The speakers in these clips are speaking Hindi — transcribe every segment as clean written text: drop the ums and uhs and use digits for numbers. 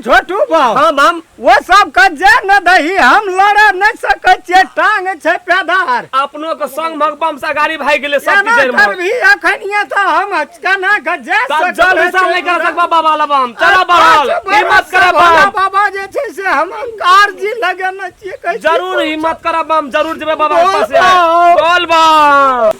छोटू बाबू हाँ माम वो सब कज्जे न दही हम लड़े नहीं सके छे टांग छे पेदार अपनों को संग भगवान से गाड़ी भाई गेले सब ना कर भी अखनिया तो हम केना गज्जे से चल हिसाब नहीं कर सकबा बाबा लबम चलो बहल हिम्मत करे बम बाबा जे छे से हम कार जी लगे न छे कह जरूर हिम्मत करे बम जरूर जेबे बाबा के पास है बोल बम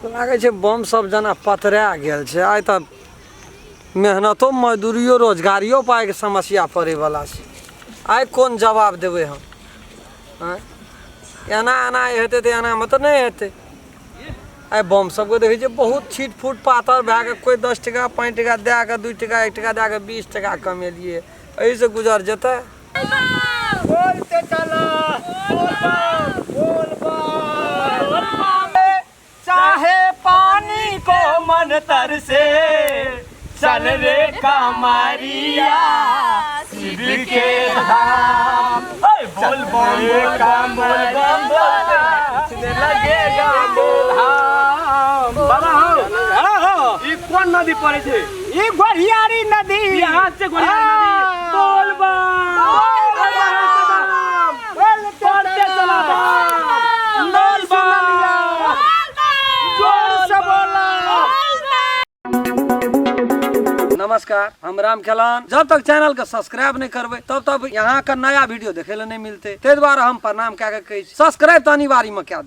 लागे छे बम सब जना पतरा गेल छे आइ त मेहनतो मजदूरियो रोजगारियो पाए के समस्या पड़े वाला छे आइ कौन जवाब देबे हम एना एना हेते त एना में त नहीं हेते आइ बम सब के देखे छे बहुत छीट फूट पातर भए के कोई 10 टका 5 टका दे के 2 टका 1 टका दे के 20 टका कमेलिए एही से गुजर जते बोलते चला चाहे पानी को मन तरसे चल रे कमरिया शिव के धाम बोल बम लगेगा धाम ई कौन नदी पड़े छे ये गोरियारी नदी यहाँ से गोरियारी नदी बोल बम पड़ते चला बम बोल बम नमस्कार हम राम खेलान जब तक चैनल के सब्सक्राइब नहीं करबे तब तक यहाँ का नया वीडियो देखे ले नहीं मिलते ते द्वारा हम प्रणाम क्या कहे सब्सक्राइब तो अनिवार्य में क्या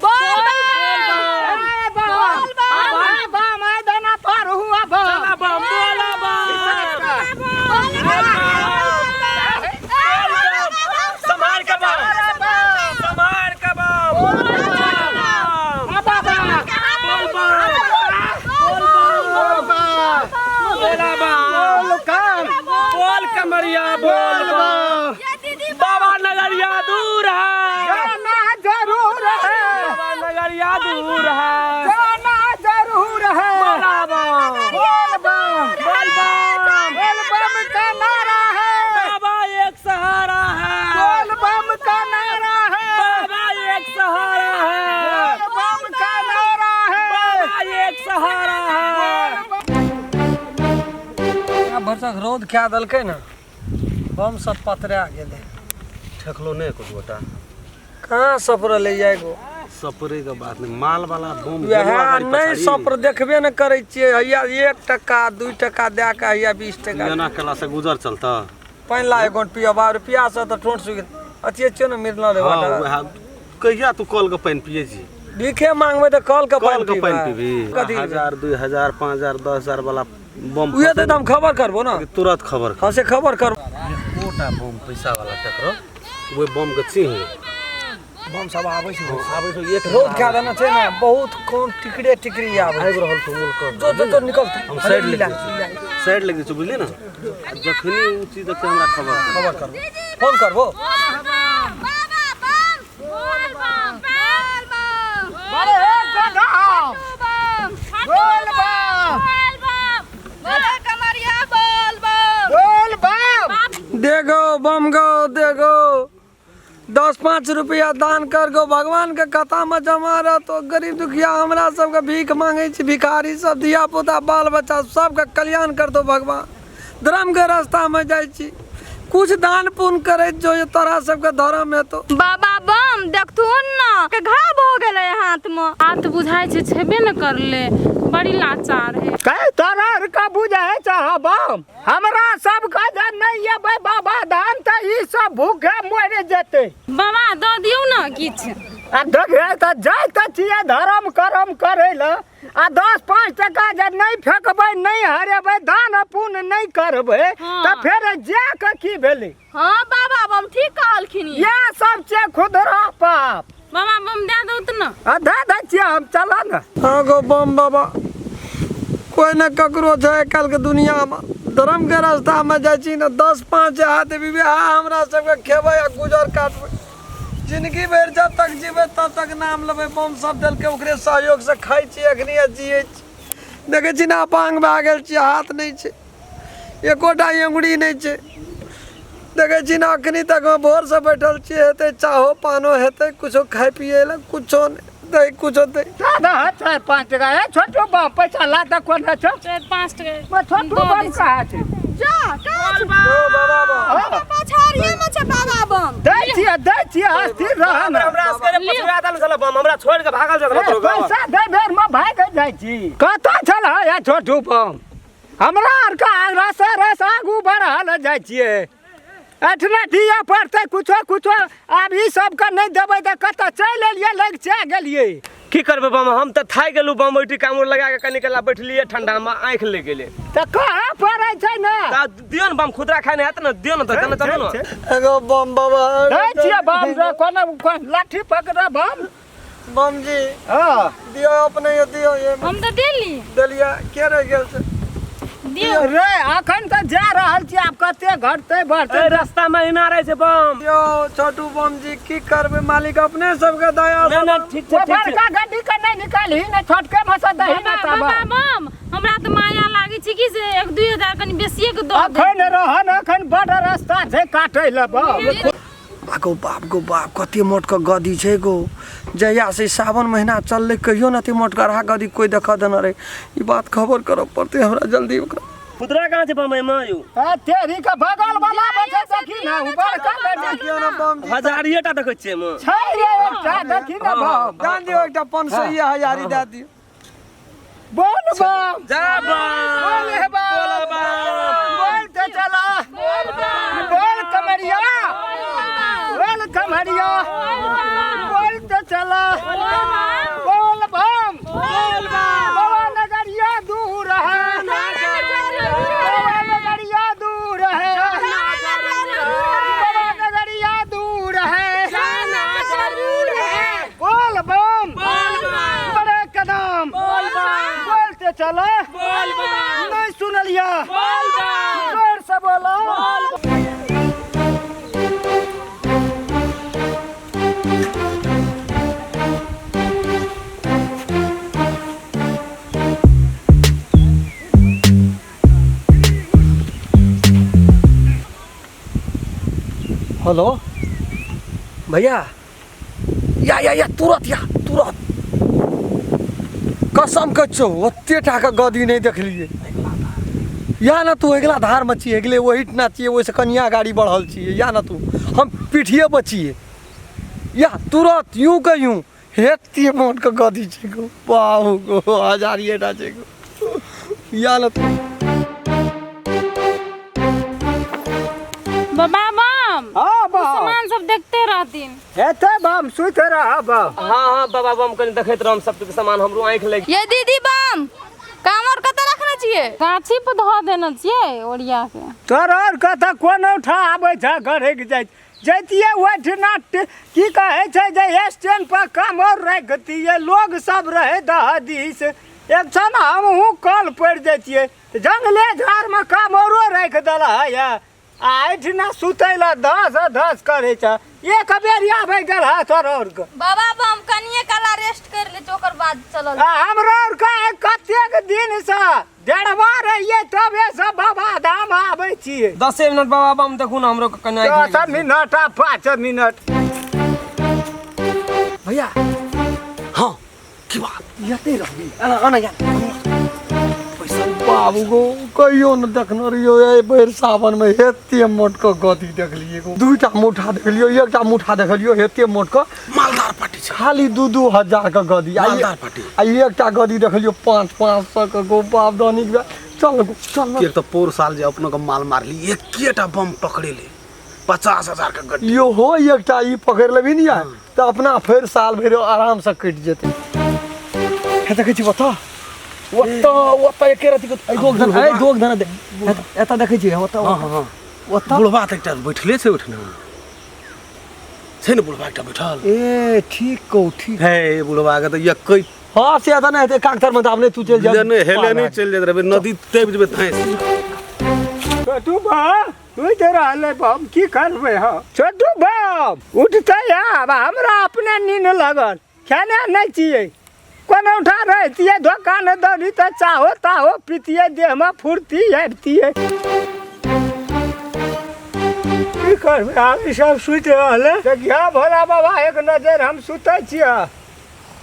कमरिया बोल बाबा नगरिया दूर है जाना जरूर है बाबा नगरिया दूर है जाना जरूर है बोल बम का नारा है बाबा एक सहारा है बोल बम का नारा है बाबा एक सहारा है बोल बम का नारा है बाबा एक सहारा है भरसक रौद क्या दलके ना बम सब पतरा गेले ठेकलो नहीं कुछ गोटा कहाँ सफर ले जाएगो सपरे के बात नहीं माल वाला बम वह नहीं सफर देखबे न करे छिए हैया 1 टका 2 टका दे के हैया 20 टका लेना कला से गुजर चलता पानी ला 1 रुपया 12 रुपया से तो ठोंठ सुख अतिए छ न मिलना रे हां वाला वह कहिया तू कल के पानी पिए छी भीखे मांगबे तो कल के पानी पीबी 1000 2000 5000 10000 वाला बम उहे तो हम खबर करबो ना तुरंत खबर हां से खबर कर कोटा बम पैसा वाला टकरो वो बम के छी बम सब आबै छै एक रोड क्या देना छै ना बहुत कौन टिकड़े टिकड़ी आबै आबि रहल तू मुल्क जो निकल हम साइड लग छै बुझली ना जखनी उ चीज देखे हमरा खबर करबो फोन करबो देखो बम गो देखो 10-5 रुपया दान कर गो भगवान के कथा में जमा रह तो गरीब दुखिया हमरा सबके भीख मांगे छी भिखारी सब धिया पुता बाल बच्चा सबके कल्याण कर दो भगवान धर्म के रास्ता में जाय छी कुछ दान पुण्य करे जो ये तोरा सबके धर्म है तो बाबा बम देखथुन ना के घाव हो गेले हैं दांत में हाथ बुझाई छेबे न करले, बड़ी लाचार है। कई तरह का बुझाए बम, हमरा सब का जन नहीं है भाई बाबा धान त ई सब भूखे मर जेते। बाबा दो दियो न किछ। आ देखे त जाय त छिए धर्म करम करे ल, आ 10-5 टका जब नहीं फेंकबै नहीं हरेबै दान पुण्य नहीं करबै त फिर जे के की भेलै। हां बाबा बम ठीक कहलखिन। ये सब छे खुदरा पाप। बाबा बम दे दो त न। आ दे दै छिए हम, चला न। हाँ गो बम बाबा, कोई न ककरो है कल के दुनिया में धर्म के रास्ता में जाइ छी न 10-5 हाथ विवाह हमरा सबके खेबै आ गुजर काटबै। जिंदगी भर जब तक जीवे तब तक नाम लेबै बम सब दिल के ओकरे सहयोग से खाइ छी अखनी जियै छी। देखै छी ना अपांग भए गेल छी, हाथ नहीं छै, एकोटा अंगुरी नहीं छै। देखै छी ना अखनी तक भोर से बैठल छी, हेतै चाहो पानो हेतै कुछो खाइ पिए ला कुछो नहीं दे, कुछो दे। दादा 4-5 टका है छोटू बम पैसा ला त कोन छ 4-5 टका। मैं छोटू बम का है जा काज बाबा पछाड़िए में छ बाबा बम। दै छिए अस्थिर रह न। हमरा असकरे पछुआ दाल चला बम, हमरा छोड़ के भागल जगह तोरो गाँव। पैसा दे बेर में भाग जाइ छी। कत छल या छोटू बम, हमरा आर का रस आगू बढ़ल जाइ छिए। एठना दिया पड़ते कुछो अब ई सब का नहीं देबै त कत चल एलिए लग चा गेलिए। की करबे बम, हम त थाई गेलु बम, बैठी कामूर लगा के कनी कला बैठलिए ठंडा में आंख ले गेले। त कहां पड़ै छै न। त दियो न बम, खुदरा खाने हैत न, दियो न त चलो न। एगो बम बाबा दै छिए बम रे कोन लाठी पकड़ा बम। बम जी हां दियो अपने ये दियो ये हम त देली दलिया के रह गेल छै दियो। रे अखन त जा रहल छी, आब कते घटते बढ़ते रास्ता में इना रहे छै बम। दियो छोटू बम जी की करबे, मालिक अपने सबके दया से। ना ठीक वो छै ठीक बड़का छै। गड्डी के नहीं निकाली न, छोटके में से दही न तब। बाबा बम हमरा त माया लागी छी कि से 1-2 हजार कनी बेसिए के दो दे। अखन रहन अखन बड़ रास्ता छै काटै ल बम। गो बाप कते मोट के गदी छै गो। जहिया से सावन महीना चलले कहियो न ते मोट गढ़ा गदी कोई देखा देना रे। ई बात खबर करब पड़ते हमरा जल्दी ओकरा। खुदरा कहां छै बम में यू? ए तेरी के बगल वाला बचे देखी न, बड़का गड्डी देखियो न बम जी हजारिए टा देखै छियै म। छै रे एकटा देखी न बम। दान दियो एकटा 500 हजारी दे दियो। बोल बम जा बम, बोल हे बम, बोल बम। बोल त चला, बोल कमरिया, बोल कमरिया, बोल त चला, बोल बम, बाबा नगरिया दूर है, बाबा नगरिया दूर है, बाबा नगरिया दूर है, बोल बम, बड़े कदम, बोलते चला, नहीं सुनलिया, जोर से बोलो। हेलो भैया, या तुरंत कसम कच्छो ओते टा के गदी नहीं देखलिए। या ना तू अगला धार में छिए, अगले वही ना छिए, वैसे कनिया गाड़ी बढ़ल छिए। या ना तू हम पीठिए बचिए, या तुरंत यूं के यूं हेती मोट के गदी छै गो। बाहु गो हजारिए टा छै गो। या ना तू बाबा बम हां बम सामान सब देखते रहतीन। हेते बम सुत रह बम। हां बाबा बम कनी देखैत रहम, सब के सामान हमरो आंख लग। ये दीदी बम कामर कत रखने छिए? गाछी पर धो देने छिए ओरिया के। तोर और कत कोन उठा आबै छ घरे के जाय जैतिए ओठना की कहै छै जे स्टैंड पर कामर रख दिए, लोग सब रहे दहदीस। एक छन हमहू कल पड़ जैतिए, जंगले झाड़ में कामरो रख दला है। आइठना सुतैला 10 करे छ, एक बेर आबै गेल हा तोर और के। बाबा बम कनिए काला रेस्ट कर ले, ओकर बाद चलल। हमरा और का कतेक दिन से डेढ़वा रहिए तबे से बाबा धाम आबै छिए। 10 मिनट बाबा बम देखू न हमरो कन्या 10 मिनट आ 5 मिनट। भैया हाँ की बात यते रही आना आना यार पैसा बाबू को कहियो न देखने रहियो ए बेर सावन में हेते मोट को गदी देखलिए को दुईटा मुठा देखलियो एकटा मुठा देखलियो हेते मोट को मालदार पार्टी छै खाली 2-2 हजार का गदी मालदार पार्टी आ एकटा गदी देखलियो 500 का गो बाप दानी के चल के तो पोर साल जे अपनो के माल मारली एकेटा बम पकड़े ले 50,000 का गड्डी यो हो एकटा ई पकड़ लेबी नहीं है तो अपना फिर साल भर आराम से कट जेते है देखे छी बता ओता एके राति को दोग धना दे एता देखे छी ओता हां ओता बुढ़वा त एकटा बैठले छै उठना छै न बुढ़वा एकटा बैठल ए ठीक को ठीक हे बुढ़वा के त एकई हां से आता नहीं कागतर में दाबने तू चल जा ने हेले नहीं चल जात रे नदी तेब जेबे थाई छोटू बाप उठ रहले बाप की करबे हो छोटू बाप उठते अब हमरा अपने नींद लगल खाने नहीं चाहिए कौन उठा रहती है दुकान दौड़ी तो चाहो ताहो पीतिए देह में फुर्ती आबती है की करबे आब सब सुत रहले देखिया भोला बाबा एक नजर हम सुते छियै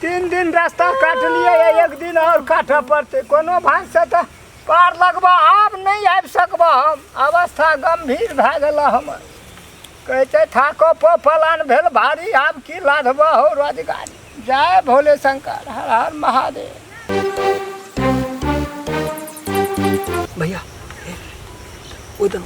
3 दिन रास्ता काट लिए एक दिन और काटऽ पड़ते कोनो भाग से तो पार लगबा आब नहीं आबि सकबा हम अवस्था गंभीर भए गेल हमर कहै छै थाको पलान भेल भारी आब की लाधबा हो रोजगारी जय भोले शंकर हर हर महादेव भैया ओदन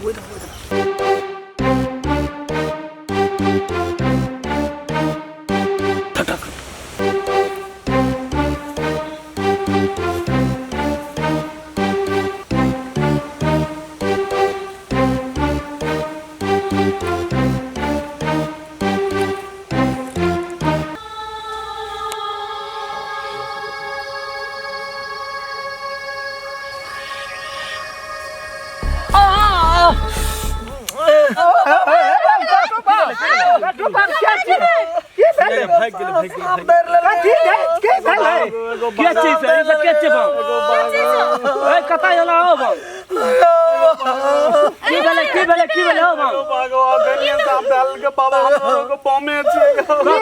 भाग गेल के भेलै के चीज है ये के चीज बम ए कता होला हो बम की भेले हो बम भगवान गनिया साहब डाल के बाबा हम को बमे छै कोन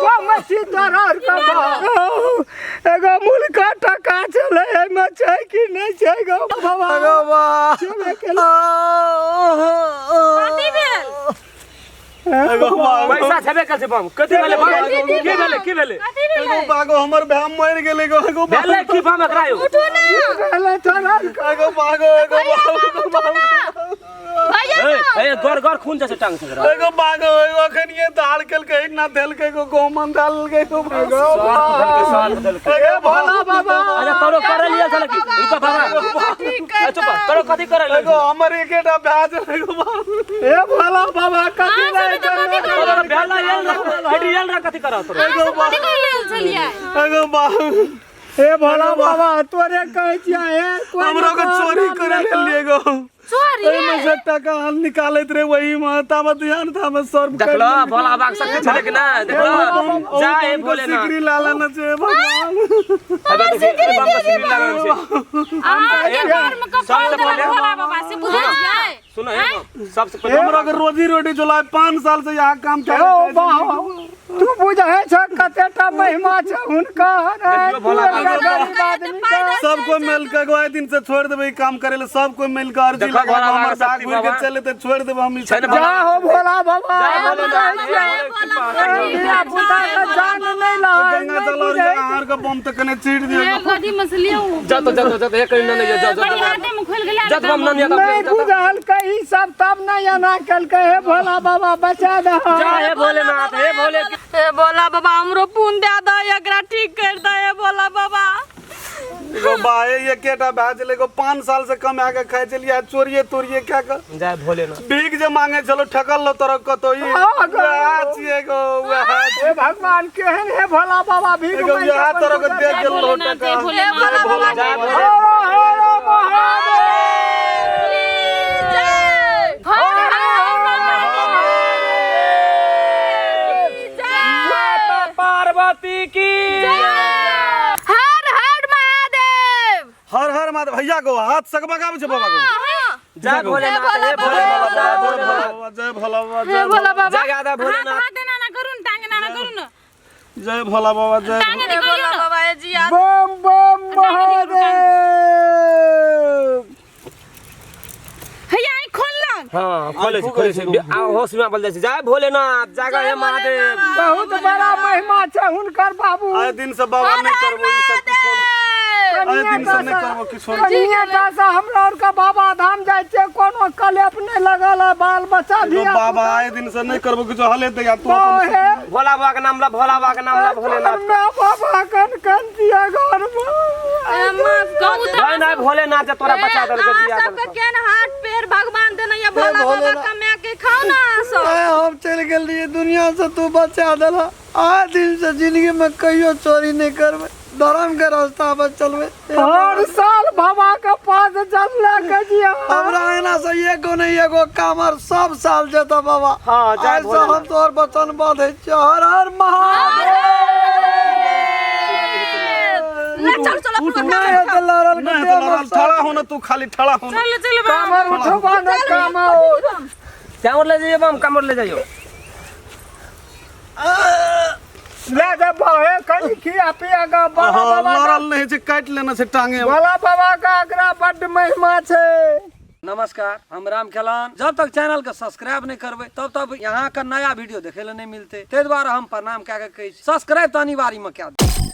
बम सीतारार का एगो मुल्का टका चले एमे छै कि नहीं छै गो बाबा भगवान चले के कथी भेल पैसा छबे कर से बम कथी भेले बम की भेले एगो बागो हमर भाम मर गेले एगो भेले की बम एकरायो उठू ना भेलै तोरा एगो बागो ए गड़ खून जैसे टांग से करा एगो बागो एगो अखन ये दाल केल के ना देल के एगो गोमन डाल के एगो साल बदल के ए भोला बाबा अरे तोरो करे लिया चल की रुका बाबा चुप तोरो कथी करे ले एगो हमर एकेटा ब्याज एगो ए भोला बाबा कथी नहीं तोरो भेला येल रा कथी करा तोरो कथी कर लेल छलिए एगो बाबू ए भोला बाबा तोरे कहै छिया ए हमरो को चोरी करे ले एगो चोरी एमे से टका निकालैत रे वही में ताम ध्यान ताम सर देखलो भोला बाबा के छले कि ना देखलो जा ए बोले ना सिकरी लाला न छे भगवान अबे तो बम का सिकरी लागल छे आगे घर में कपाल देला भोला बाबा से बुझै छियै सुनो सबसे पहले हमरा के रोजी रोटी चलाए 5 साल से यहाँ काम कर ओ बाबा तू बुझै छ कतेटा महिमा छ हुनका देखलो भोला बाबा गरीब आदमी का सबको मिल के एगो दिन से छोड़ देबे काम करे ले सबको मिल के अर्जी देखो लगा भोला हमर बाबा, बाग घूर के बाबा। चले त छोड़ देबे हम छै ने जा हो भोला बाबा जा भोला बिना बुता का जान नहीं ला गंगा जल और आहार का बम तक ने चीड़ दियो ये गदी मछलियों जा तो एक नहीं जा बड़ी हाथे में खोल गेलै जा बम नहीं नहीं बुझल कहीं सब तब नहीं आना कल के हे भोला बाबा बचा दे जा हे भोलेनाथ हे भोले हे भोला बाबा हमरो पून दे द एकरा ठीक कर दे हे भोला बाबा एगो बाए ये केटा भाज ले एगो 5 साल से कम आके खाए चलिए चोरिए तोरिए क्या कर जय भोलेनाथ भीख जे मांगे चलो ठकल लो तरह कतो ई छिए गो हे भगवान केहन है भोला बाबा भी एगो यहाँ तरह के देख के लो टका भोला बाबा जय पार्वती की हर हर माता भैया को हाथ सकबा का छे बाबा को जय भोलेनाथ हे भोलेनाथ जय भोला बाबा हे भोला बाबा जय गादा भोलेनाथ हाथ ना करून टांग ना करून जय भोला बाबा जय टांग दे भोला बाबा जी बम बम महादेव हाँ खोले छै आ होश में बोल जाय छै जय भोलेनाथ जागा हे महादेव। बहुत बड़ा महिमा छै हुनकर बाबू। आए दिन से बाबा नहीं करबो ई सब किछो आए दिन से नहीं करबो किछो कनिया से हमरा और का बाबा धाम जाय छै कोनो कलेप नहीं लगल है बाल बच्चा भी बाबा आए दिन से नहीं करबो किछो हले दे तू अपन भोला बाबा के नाम ला भोला बाबा के नाम ला भोलेनाथ बाबा कन दिया घर में कहू तो भाई ना भोलेनाथ जे तोरा बचा देल के दिया सबके केन हाथ पैर भगवान देना ये भोला बाबा कमा के खाओ ना सब। हम चल गेल रहिए दुनिया से, तू बचा देला। आज दिन से जिंदगी में कहियो चोरी नहीं करबे, धर्म के रास्ता पर चलबे। हर साल बाबा के पास जल लेके जिया हमरा एना से एगो नहीं एगो कामर सब साल जेता बाबा। हाँ, जय आज से भोलेनाथ। हम तोहर वचन बांधे छी। हर हर महादेव। चल चल नहीं तो लड़ल के नहीं देव तो लड़ल ठड़ा होना तू खाली ठड़ा होना चल चल कामर उठवा न कामर कामर ले जाइयो बम कामर ले जाइयो। ले जा भाई कहीं खिया पिया का बाबा हाँ बाबा लड़ल नहीं छै काट लेना छै टांगे भोला बाबा का आग्रह बड्ड महिमा छै। नमस्कार, हम राम खेलान। जब तक चैनल के सब्सक्राइब नहीं करबे तब तक यहाँ का नया वीडियो देखे ला नहीं मिलते। ते द्वारा हम प्रणाम कह के कही सब्सक्राइब तो अनिवार्य में क्या।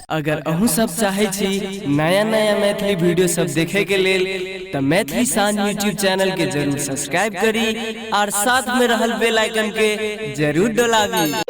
अगर अहूँ सब चाहे छी नया नया मैथिली वीडियो सब देखे के लेल तो मैथिली साँझ यूट्यूब चैनल के जरूर सब्सक्राइब करी और साथ में रहल बेल आइकन के जरूर दबावी।